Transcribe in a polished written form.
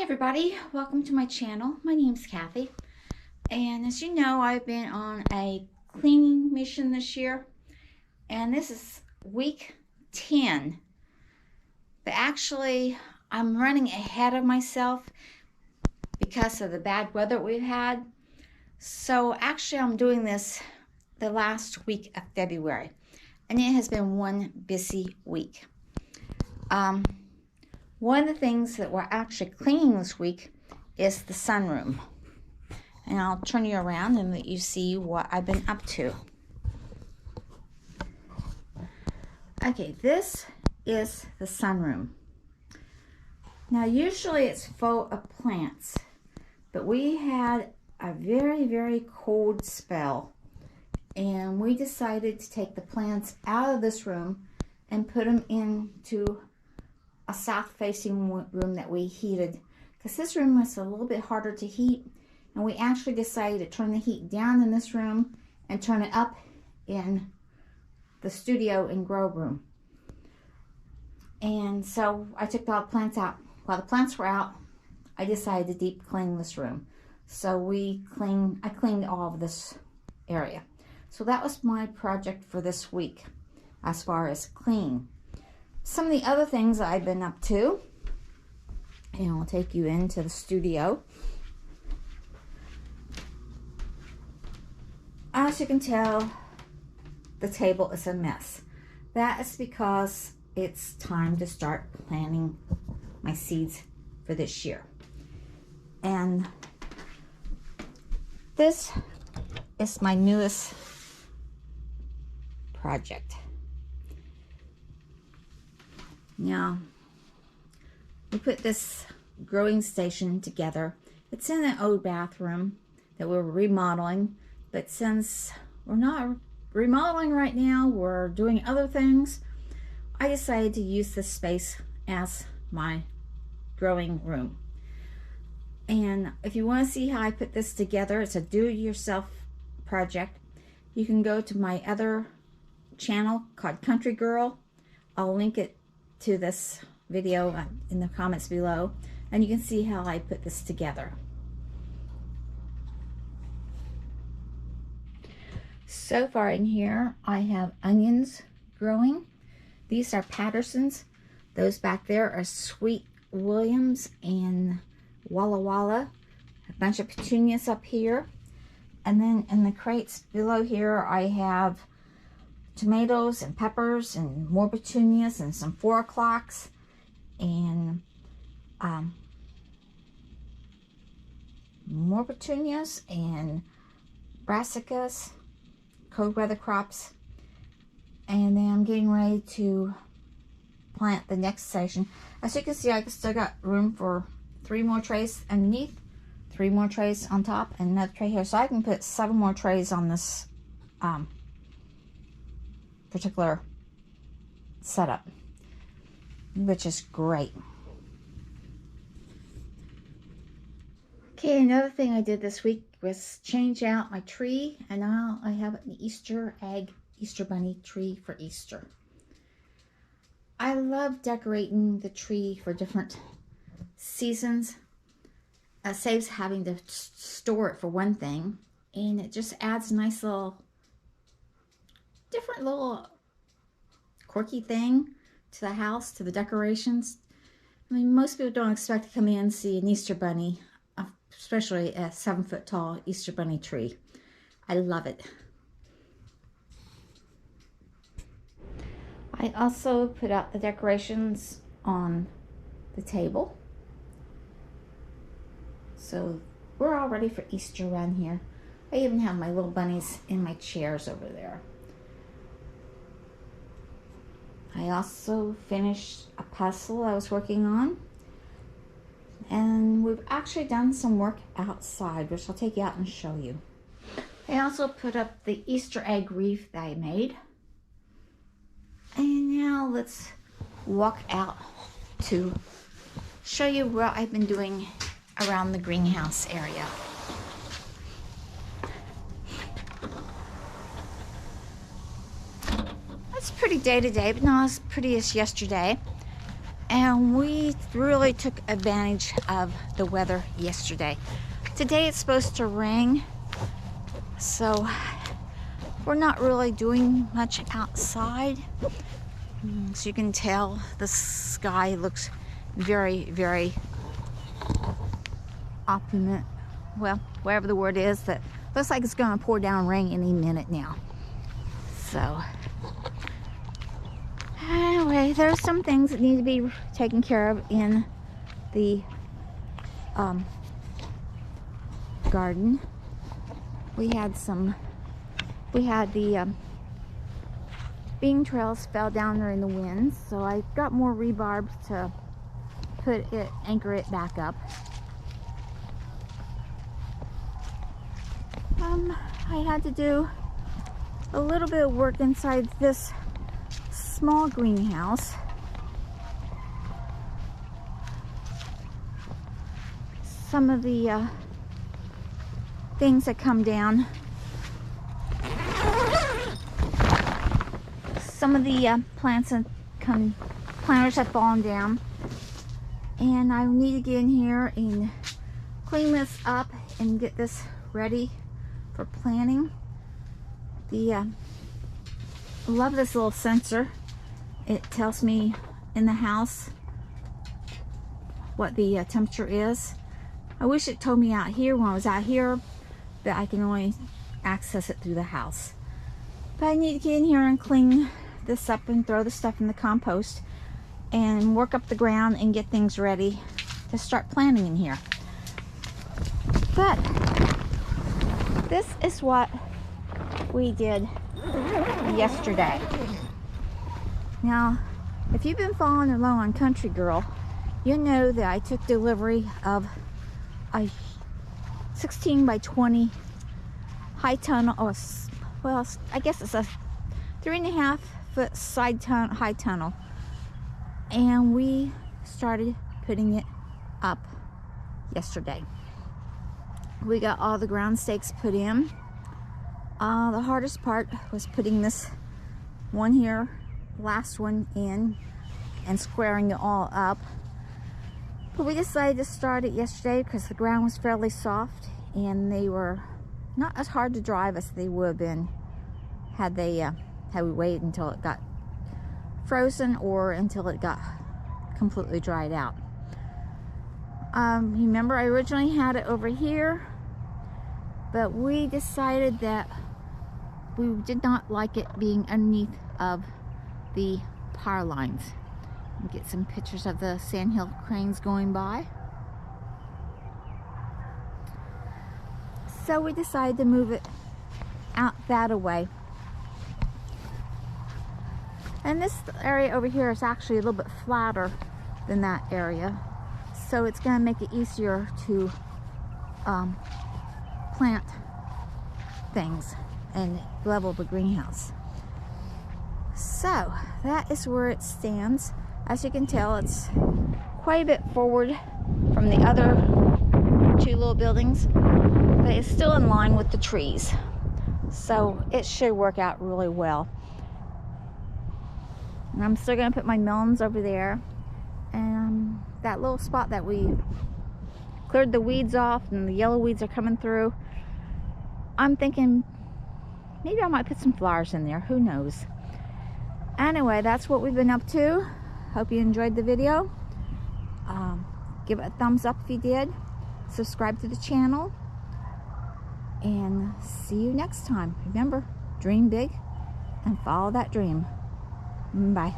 Everybody, welcome to my channel. My name's Kathy, and as you know, I've been on a cleaning mission this year, and this is week 10. But actually, I'm running ahead of myself because of the bad weather we've had. So actually, I'm doing this the last week of February, and it has been one busy week. One of the things that we're actually cleaning this week is the sunroom. And I'll turn you around and let you see what I've been up to. Okay, this is the sunroom. Now usually it's full of plants, but we had a very cold spell, and we decided to take the plants out of this room and put them into a south-facing room that we heated, because this room was a little bit harder to heat, and we actually decided to turn the heat down in this room and turn it up in the studio and grow room. And so I took all the plants out. While the plants were out, I decided to deep clean this room. So I cleaned all of this area. So that was my project for this week as far as cleaning. Some of the other things I've been up to, and I'll take you into the studio. As you can tell, the table is a mess. That is because it's time to start planting my seeds for this year. And this is my newest project. Now, we put this growing station together. It's in an old bathroom that we're remodeling, but since we're not remodeling right now, we're doing other things, I decided to use this space as my growing room. And if you want to see how I put this together, it's a do-it-yourself project. You can go to my other channel called Country Girl. I'll link it to this video in the comments below, and you can see how I put this together. So far in here, I have onions growing. These are Pattersons. Those back there are Sweet Williams and Walla Walla. A bunch of petunias up here. And then in the crates below here, I have tomatoes and peppers and more petunias and some 4 o'clocks and more petunias and brassicas, cold weather crops. And then I'm getting ready to plant the next section. As you can see, I still got room for 3 more trays underneath, 3 more trays on top, and another tray here. So I can put 7 more trays on this particular setup, which is great. Okay, another thing I did this week was change out my tree, and now I have an Easter egg Easter bunny tree for Easter. I love decorating the tree for different seasons. It saves having to store it for one thing, and it just adds a nice little different little quirky thing to the house, to the decorations. I mean, most people don't expect to come in and see an Easter bunny, especially a 7-foot tall Easter bunny tree. I love it. I also put out the decorations on the table. So we're all ready for Easter around here. I even have my little bunnies in my chairs over there. I also finished a puzzle I was working on, and we've actually done some work outside, which I'll take you out and show you. I also put up the Easter egg wreath that I made. And now let's walk out to show you what I've been doing around the greenhouse area. It's pretty day to day, but not as pretty as yesterday. And we really took advantage of the weather yesterday. Today it's supposed to rain, so we're not really doing much outside. As you can tell, the sky looks very, very opulent. Well, whatever the word is, that looks like it's going to pour down rain any minute now. So anyway, there's some things that need to be taken care of in the garden. We had the bean trails fell down during the wind, so I got more rebarb to anchor it back up. I had to do a little bit of work inside this small greenhouse. Some of the things that come down, some of the planters have fallen down, and I need to get in here and clean this up and get this ready for planting. I love this little sensor. It tells me in the house what the temperature is. I wish it told me out here when I was out here, but I can only access it through the house. But I need to get in here and clean this up and throw the stuff in the compost and work up the ground and get things ready to start planting in here. But this is what we did yesterday. Now, if you've been following along on Country Girl, you know that I took delivery of a 16 by 20 high tunnel, or well, I guess it's a 3.5 foot side high tunnel, and we started putting it up yesterday. We got all the ground stakes put in. The hardest part was putting this one here, last one in, and squaring it all up. But we decided to start it yesterday because the ground was fairly soft and they were not as hard to drive as they would have been had we waited until it got frozen or until it got completely dried out. Remember, I originally had it over here, but we decided that we did not like it being underneath of the power lines. Get some pictures of the sandhill cranes going by. So we decided to move it out that away. And this area over here is actually a little bit flatter than that area, so it's going to make it easier to plant things and level the greenhouse. So that is where it stands. As you can tell, it's quite a bit forward from the other two little buildings, but it's still in line with the trees, so it should work out really well. And I'm still going to put my melons over there, and that little spot that we cleared the weeds off and the yellow weeds are coming through, I'm thinking maybe I might put some flowers in there, who knows. Anyway, that's what we've been up to. Hope you enjoyed the video. Give it a thumbs up if you did. Subscribe to the channel, and see you next time. Remember, dream big and follow that dream. Bye.